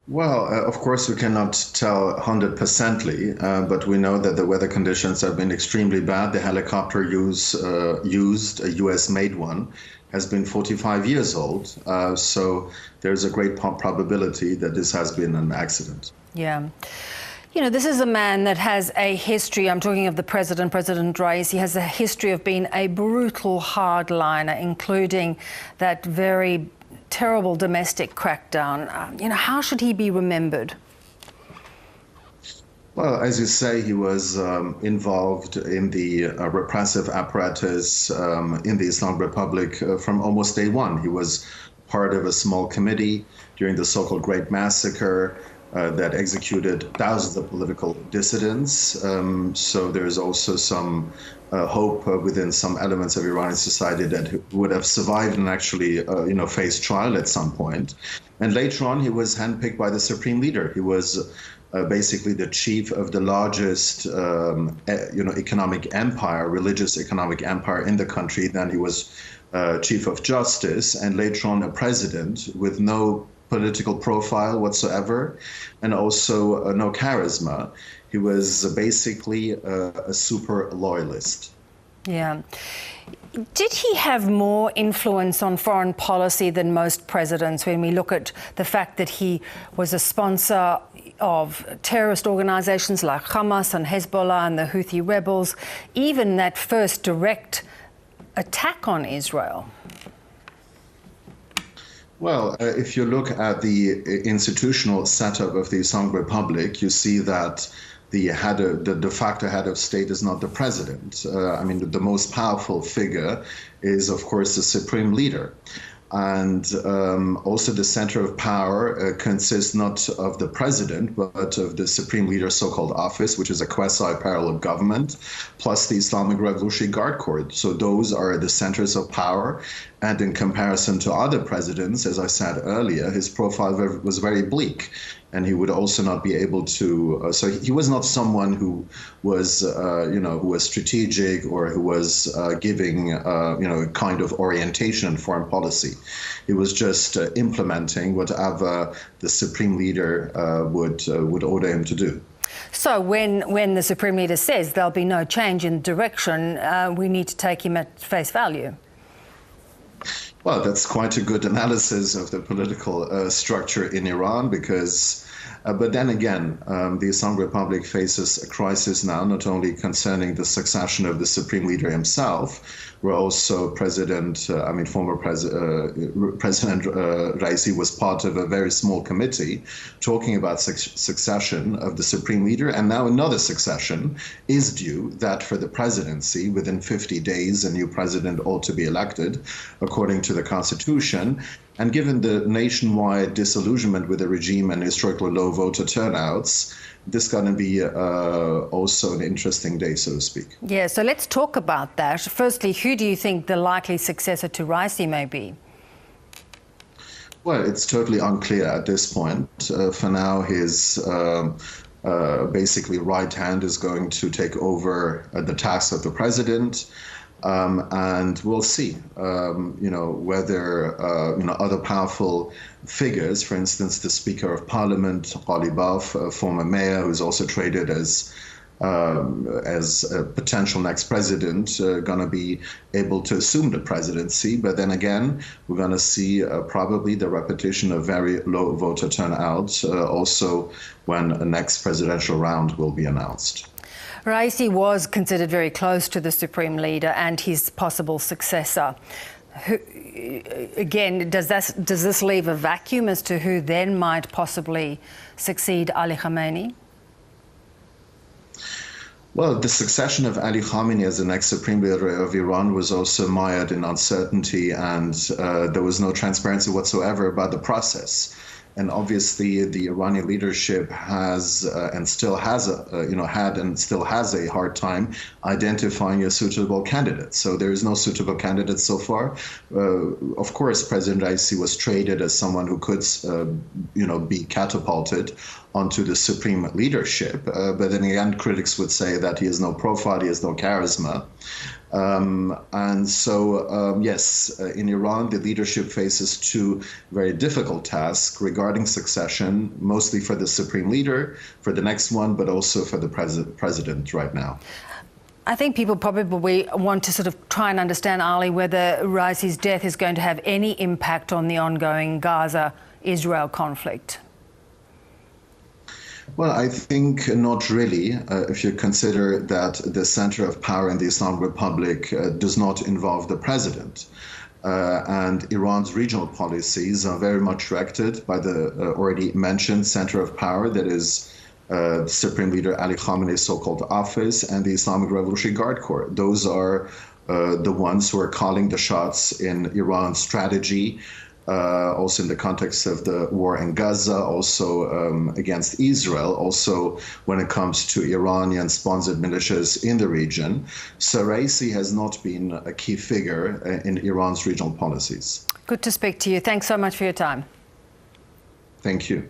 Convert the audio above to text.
Well, of course, we cannot tell 100%ly, but we know that the weather conditions have been extremely bad. The helicopter used, a US-made one, has been 45 years old. So there's a great probability that this has been an accident. Yeah. You know, this is a man that has a history, I'm talking of the president, President Raisi, has a history of being a brutal hardliner, including that very terrible domestic crackdown. You know, how should he be remembered? Well, as you say, he was involved in the repressive apparatus in the Islamic Republic from almost day one. He was part of a small committee during the so-called Great Massacre that executed thousands of political dissidents. So there's also some hope within some elements of Iranian society that he would have survived and actually, faced trial at some point. And later on, he was handpicked by the supreme leader. He was basically the chief of the largest, economic empire, religious economic empire in the country. Then he was chief of justice, and later on a president with no political profile whatsoever, and also no charisma. He was basically a super loyalist. Yeah. Did he have more influence on foreign policy than most presidents when we look at the fact that he was a sponsor of terrorist organizations like Hamas and Hezbollah and the Houthi rebels, even that first direct attack on Israel? Well, if you look at the institutional setup of the Islamic Republic, you see that the de facto head of state is not the president. The most powerful figure is, of course, the supreme leader. And also the center of power consists not of the president, but of the supreme leader's so-called office, which is a quasi-parallel government, plus the Islamic Revolutionary Guard Corps. So those are the centers of power. And in comparison to other presidents, as I said earlier, his profile was very bleak. And he would also not be able to, so he was not someone who was, who was strategic or who was giving, a kind of orientation in foreign policy. He was just implementing whatever the supreme leader would order him to do. So when the supreme leader says there'll be no change in direction, we need to take him at face value. Well, that's quite a good analysis of the political structure in Iran because, but then again, the Islamic Republic faces a crisis now, not only concerning the succession of the supreme leader himself, where also former President Raisi was part of a very small committee talking about succession of the supreme leader. And now another succession is due, that for the presidency, within 50 days, a new president ought to be elected, according to the Constitution. And given the nationwide disillusionment with the regime and historically low voter turnouts, this is going to be also an interesting day, so to speak. Yeah, so let's talk about that. Firstly, who do you think the likely successor to Raisi may be? Well, it's totally unclear at this point. For now, his basically right hand is going to take over the task of the president. And we'll see, whether, other powerful figures, for instance, the Speaker of Parliament, Ghalibaf, a former mayor who's also traded as a potential next president, going to be able to assume the presidency. But then again, we're going to see probably the repetition of very low voter turnout also when a next presidential round will be announced. Raisi was considered very close to the supreme leader and his possible successor. Again, does this leave a vacuum as to who then might possibly succeed Ali Khamenei? Well, the succession of Ali Khamenei as the next supreme leader of Iran was also mired in uncertainty, and there was no transparency whatsoever about the process. And obviously, the Iranian leadership has and still has had and still has a hard time identifying a suitable candidate. So there is no suitable candidate so far. Of course, President Raisi was traded as someone who could, be catapulted onto the supreme leadership. But then again, critics would say that he has no profile, he has no charisma. Yes, in Iran, the leadership faces two very difficult tasks regarding succession, mostly for the supreme leader, for the next one, but also for the president right now. I think people probably want to sort of try and understand, Ali, whether Raisi's death is going to have any impact on the ongoing Gaza-Israel conflict. Well, I think not really, if you consider that the center of power in the Islamic Republic does not involve the president. And Iran's regional policies are very much directed by the already mentioned center of power, that is Supreme Leader Ali Khamenei's so-called office and the Islamic Revolutionary Guard Corps. Those are the ones who are calling the shots in Iran's strategy, also in the context of the war in Gaza, also against Israel, also when it comes to Iranian-sponsored militias in the region. So Raisi has not been a key figure in Iran's regional policies. Good to speak to you. Thanks so much for your time. Thank you.